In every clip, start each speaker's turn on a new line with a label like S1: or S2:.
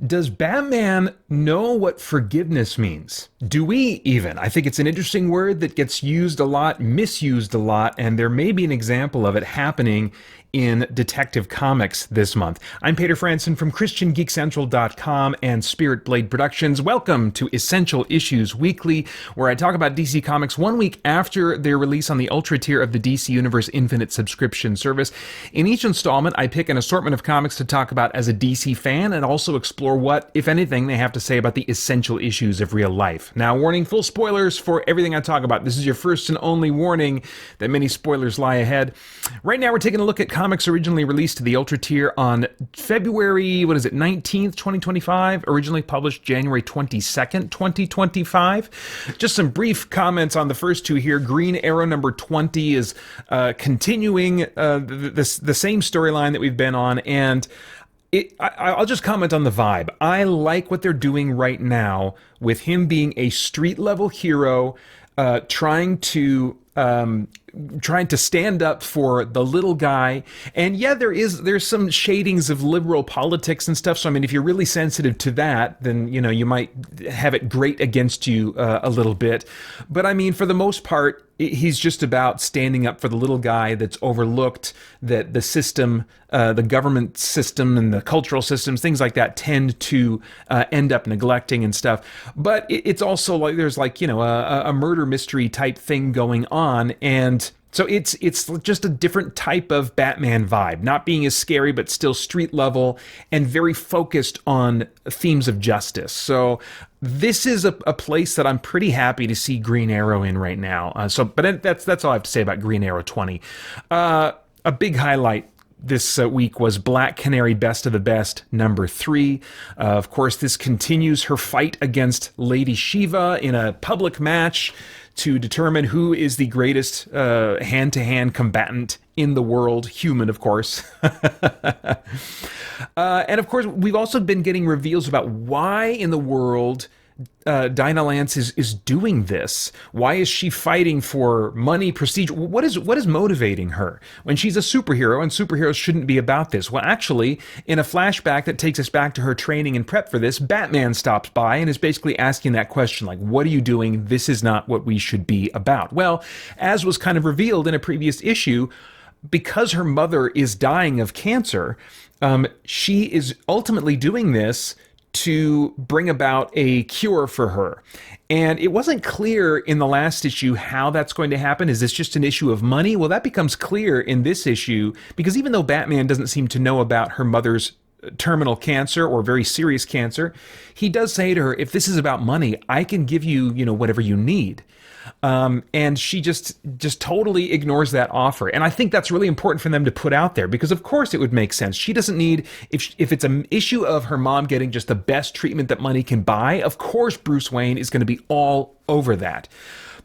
S1: Does Batman know what forgiveness means? Do we even? I think it's an interesting word that gets used a lot, misused a lot, and there may be an example of it happening in Detective Comics this month. I'm Peter Franson from christiangeekcentral.com and Spirit Blade Productions. Welcome to Essential Issues Weekly, where I talk about DC Comics 1 week after their release on the Ultra tier of the DC Universe Infinite subscription service. In each installment, I pick an assortment of comics to talk about as a DC fan and also explore what, if anything, they have to say about the essential issues of real life. Now, warning, full spoilers for everything I talk about. This is your first and only warning that many spoilers lie ahead. Right now, we're taking a look at comics originally released to the Ultra tier on February, 19th, 2025, originally published January 22nd, 2025. Just some brief comments on the first two here. Green Arrow number 20 is continuing the same storyline that we've been on, and I'll just comment on the vibe. I like what they're doing right now with him being a street-level hero, trying to stand up for the little guy. And yeah, there's some shadings of liberal politics and stuff. So I mean, if you're really sensitive to that, then you might have it grate against you a little bit. But I mean, for the most part, he's just about standing up for the little guy that's overlooked, that the system, the government system and the cultural systems, things like that tend to end up neglecting and stuff. But it's also like there's a murder mystery type thing going on, and so it's just a different type of Batman vibe, not being as scary, but still street level and very focused on themes of justice. So this is a place that I'm pretty happy to see Green Arrow in right now. But that's all I have to say about Green Arrow 20. A big highlight this week was Black Canary Best of the Best number 3. Of course, this continues her fight against Lady Shiva in a public match to determine who is the greatest hand-to-hand combatant in the world. Human, of course. And of course, we've also been getting reveals about why in the world Dinah Lance is doing this. Why is she fighting for money, prestige? What is motivating her when she's a superhero, and superheroes shouldn't be about this? Well, actually, in a flashback that takes us back to her training and prep for this, Batman stops by and is basically asking that question, like, what are you doing? This is not what we should be about. Well, as was kind of revealed in a previous issue, because her mother is dying of cancer, she is ultimately doing this to bring about a cure for her. And it wasn't clear in the last issue how that's going to happen. Is this just an issue of money? Well, that becomes clear in this issue, because even though Batman doesn't seem to know about her mother's terminal cancer or very serious cancer, he does say to her, if this is about money, I can give you, whatever you need. And she just totally ignores that offer. And I think that's really important for them to put out there, because of course it would make sense. She doesn't need, if it's an issue of her mom getting just the best treatment that money can buy, of course Bruce Wayne is going to be all over that.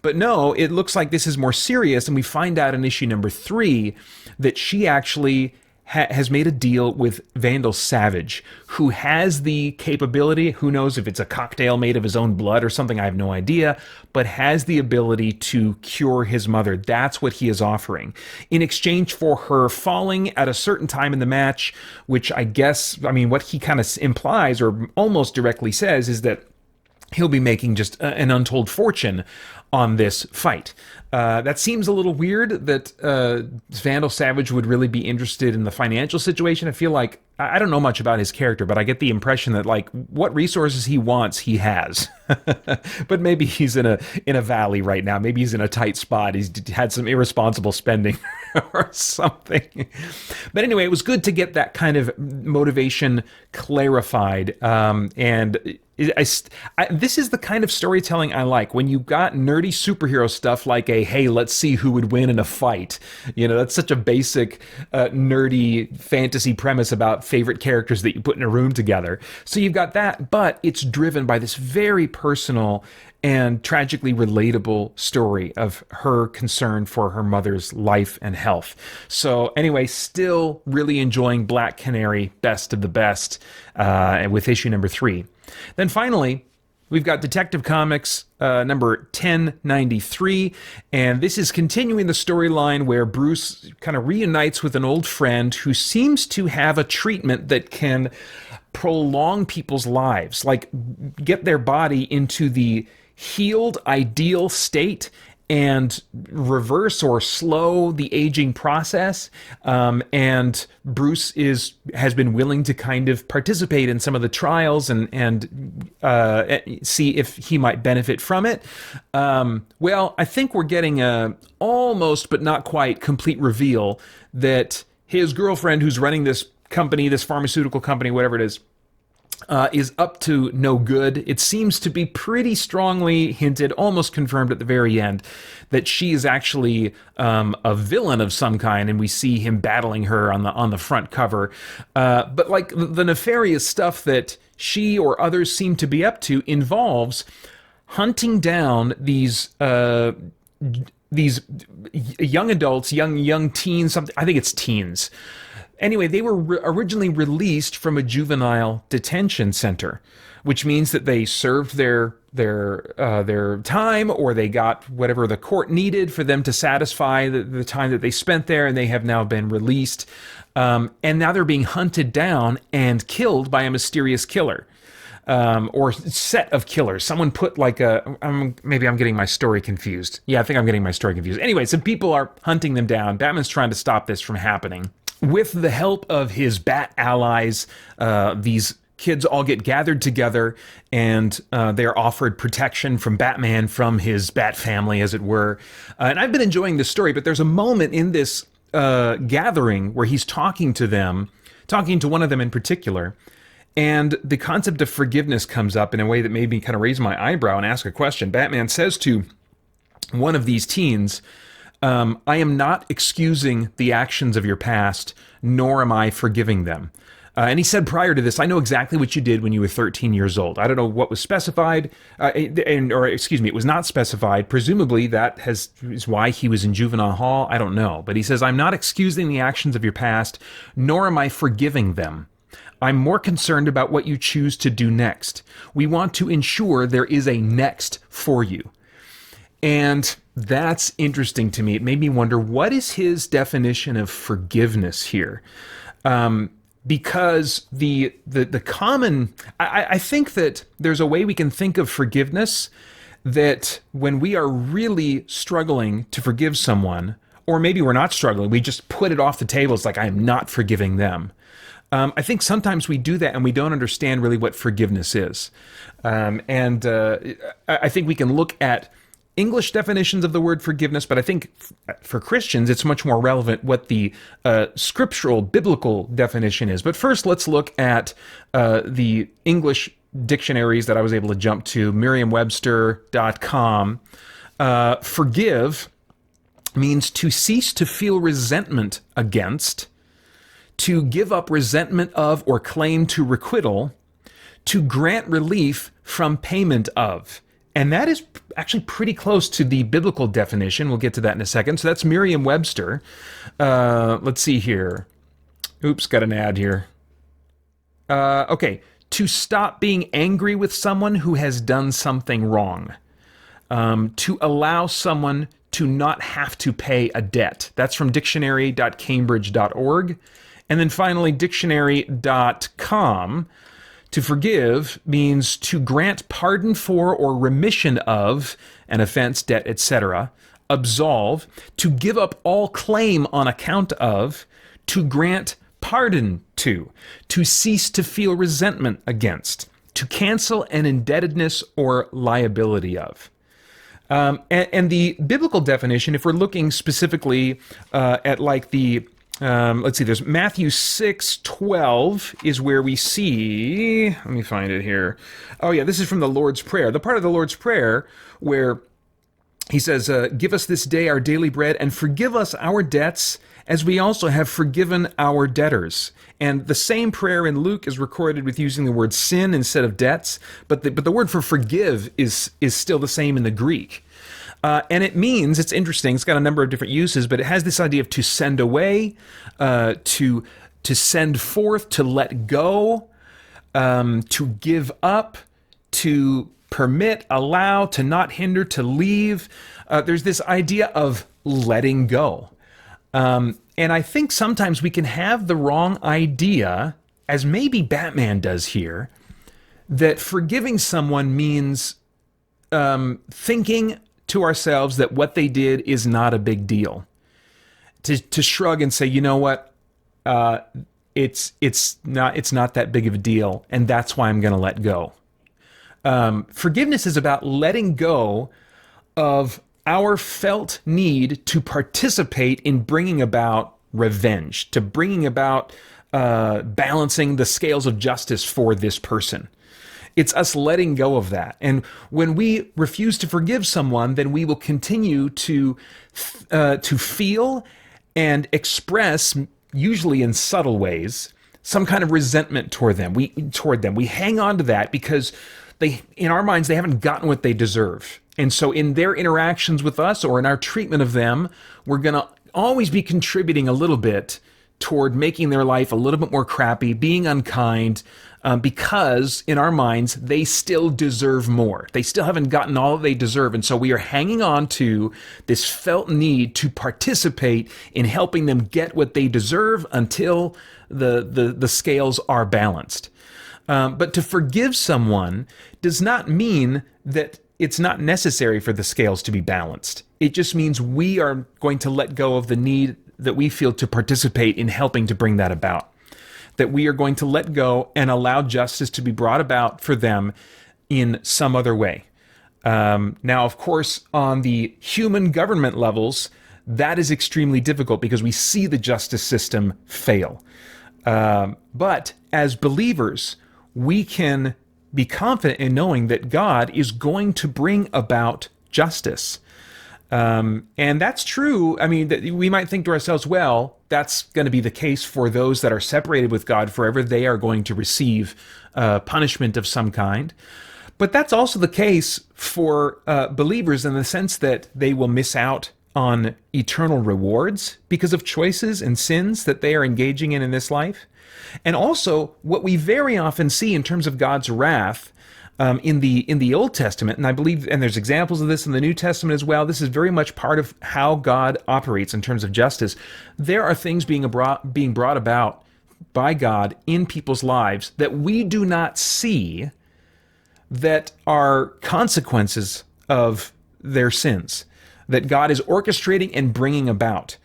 S1: But no, it looks like this is more serious, and we find out in issue number 3 that she actually has made a deal with Vandal Savage, who has the capability, who knows if it's a cocktail made of his own blood or something, I have no idea, but has the ability to cure his mother. That's what he is offering. In exchange for her falling at a certain time in the match, which what he kind of implies or almost directly says is that he'll be making just an untold fortune on this fight. That seems a little weird that Vandal Savage would really be interested in the financial situation. I feel like, I don't know much about his character, but I get the impression that what resources he wants, he has. But maybe he's in a valley right now. Maybe he's in a tight spot. He's had some irresponsible spending or something. But anyway, it was good to get that kind of motivation clarified. And this is the kind of storytelling I like. When you've got nerdy superhero stuff like hey, let's see who would win in a fight. That's such a basic nerdy fantasy premise about favorite characters that you put in a room together. So you've got that, but it's driven by this very personal and tragically relatable story of her concern for her mother's life and health. So anyway, still really enjoying Black Canary Best of the Best with issue number 3. Then finally, We've got Detective Comics number 1093, and this is continuing the storyline where Bruce kind of reunites with an old friend who seems to have a treatment that can prolong people's lives, like get their body into the healed, ideal state and reverse or slow the aging process. And Bruce has been willing to kind of participate in some of the trials and see if he might benefit from it. Well, I think we're getting a almost but not quite complete reveal that his girlfriend, who's running this company, this pharmaceutical company, whatever it is up to no good. It seems to be pretty strongly hinted, almost confirmed at the very end, that she is actually a villain of some kind, and we see him battling her on the front cover. But like the nefarious stuff that she or others seem to be up to involves hunting down these young adults, young teens. I think it's teens. Anyway, they were originally released from a juvenile detention center, which means that they served their time, or they got whatever the court needed for them to satisfy the time that they spent there, and they have now been released. And now they're being hunted down and killed by a mysterious killer. Or set of killers. Someone put like maybe I'm getting my story confused. Yeah, I think I'm getting my story confused. Anyway, some people are hunting them down. Batman's trying to stop this from happening. With the help of his Bat allies, these kids all get gathered together, and they're offered protection from Batman, from his Bat family, as it were. And I've been enjoying this story, but there's a moment in this gathering where he's talking to one of them in particular, and the concept of forgiveness comes up in a way that made me kind of raise my eyebrow and ask a question. Batman says to one of these teens, I am not excusing the actions of your past, nor am I forgiving them. And he said prior to this, I know exactly what you did when you were 13 years old. I don't know what was specified, it was not specified. Presumably that is why he was in juvenile hall. I don't know. But he says, I'm not excusing the actions of your past, nor am I forgiving them. I'm more concerned about what you choose to do next. We want to ensure there is a next for you. And that's interesting to me. It made me wonder, what is his definition of forgiveness here? Because the common, I think that there's a way we can think of forgiveness that when we are really struggling to forgive someone, or maybe we're not struggling, we just put it off the table. It's like, I am not forgiving them. I think sometimes we do that and we don't understand really what forgiveness is. I think we can look at English definitions of the word forgiveness, but I think for Christians, it's much more relevant what the scriptural, biblical definition is. But first, let's look at the English dictionaries that I was able to jump to, merriam-webster.com. Forgive means to cease to feel resentment against, to give up resentment of or claim to requital, to grant relief from payment of. And that is actually pretty close to the biblical definition. We'll get to that in a second. So that's Merriam-Webster. Let's see here. Oops, got an ad here. Okay. To stop being angry with someone who has done something wrong. To allow someone to not have to pay a debt. That's from dictionary.cambridge.org. And then finally, dictionary.com. To forgive means to grant pardon for or remission of an offense, debt, etc. Absolve, to give up all claim on account of, to grant pardon to cease to feel resentment against, to cancel an indebtedness or liability of. And the biblical definition, if we're looking specifically at like the let's see, there's Matthew 6:12 is where we see, let me find it here. Oh yeah, this is from the Lord's Prayer. The part of the Lord's Prayer where he says, give us this day our daily bread and forgive us our debts as we also have forgiven our debtors. And the same prayer in Luke is recorded with using the word sin instead of debts, but the word for forgive is still the same in the Greek. And it means, it's interesting, it's got a number of different uses, but it has this idea of to send away, to send forth, to let go, to give up, to permit, allow, to not hinder, to leave. There's this idea of letting go. And I think sometimes we can have the wrong idea, as maybe Batman does here, that forgiving someone means thinking to ourselves that what they did is not a big deal. To shrug and say, you know what, it's not that big of a deal, and that's why I'm going to let go. Forgiveness is about letting go of our felt need to participate in bringing about revenge, to bringing about balancing the scales of justice for this person. It's us letting go of that. And when we refuse to forgive someone, then we will continue to feel and express, usually in subtle ways, some kind of resentment toward them. We hang on to that because in our minds, they haven't gotten what they deserve. And so in their interactions with us or in our treatment of them, we're going to always be contributing a little bit toward making their life a little bit more crappy, being unkind, because in our minds, they still deserve more. They still haven't gotten all that they deserve. And so we are hanging on to this felt need to participate in helping them get what they deserve until the scales are balanced. But to forgive someone does not mean that it's not necessary for the scales to be balanced. It just means we are going to let go of the need that we feel to participate in helping to bring that about. That we are going to let go and allow justice to be brought about for them in some other way. Now, of course, on the human government levels, that is extremely difficult because we see the justice system fail. But as believers, we can be confident in knowing that God is going to bring about justice. And that's true. I mean, we might think to ourselves, well, that's going to be the case for those that are separated with God forever. They are going to receive punishment of some kind. But that's also the case for believers in the sense that they will miss out on eternal rewards because of choices and sins that they are engaging in this life. And also, what we very often see in terms of God's wrath in the Old Testament, and I believe, and there's examples of this in the New Testament as well, this is very much part of how God operates in terms of justice. There are things being brought about by God in people's lives that we do not see that are consequences of their sins, that God is orchestrating and bringing about.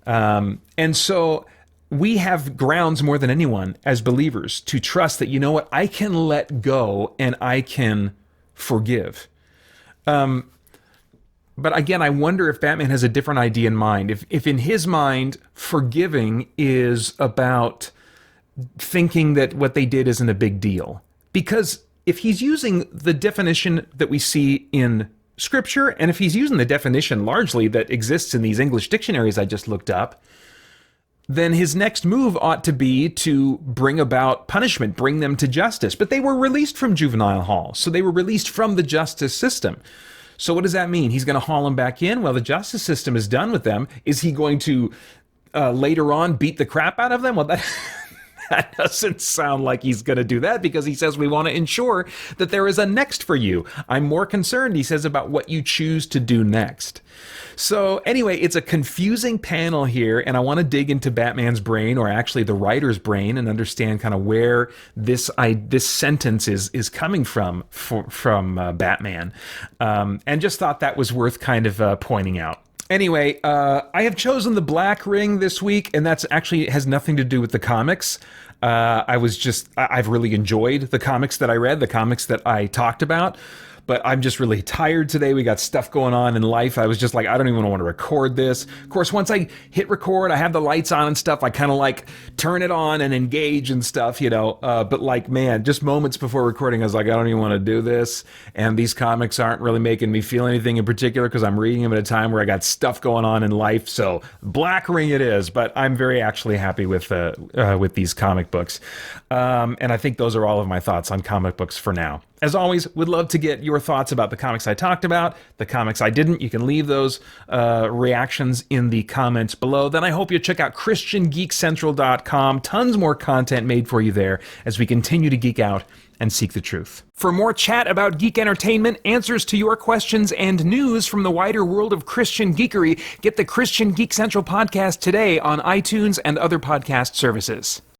S1: And so we have grounds more than anyone as believers to trust that, you know what, I can let go and I can forgive. But again, I wonder if Batman has a different idea in mind. If in his mind, forgiving is about thinking that what they did isn't a big deal. Because if he's using the definition that we see in Scripture, and if he's using the definition largely that exists in these English dictionaries I just looked up, then his next move ought to be to bring about punishment, bring them to justice. But they were released from juvenile hall, so they were released from the justice system. So what does that mean? He's going to haul them back in? Well, the justice system is done with them. Is he going to later on beat the crap out of them? Well, that doesn't sound like he's going to do that, because he says we want to ensure that there is a next for you. I'm more concerned, he says, about what you choose to do next. So anyway, it's a confusing panel here, and I want to dig into Batman's brain, or actually the writer's brain, and understand kind of where this sentence is coming from Batman, and just thought that was worth kind of pointing out. Anyway, I have chosen The Black Ring this week, and that's actually has nothing to do with the comics. I've really enjoyed the comics that I read, the comics that I talked about, but I'm just really tired today. We got stuff going on in life. I was just like, I don't even want to record this. Of course, once I hit record, I have the lights on and stuff. I kind of like turn it on and engage and stuff, you know. But like, man, just moments before recording, I was like, I don't even want to do this. And these comics aren't really making me feel anything in particular because I'm reading them at a time where I got stuff going on in life. So Black Ring it is. But I'm very actually happy with these comic books. And I think those are all of my thoughts on comic books for now. As always, would love to get your thoughts about the comics I talked about, the comics I didn't. You can leave those reactions in the comments below. Then I hope you check out christiangeekcentral.com. Tons more content made for you there as we continue to geek out and seek the truth. For more chat about geek entertainment, answers to your questions, and news from the wider world of Christian geekery, get the Christian Geek Central podcast today on iTunes and other podcast services.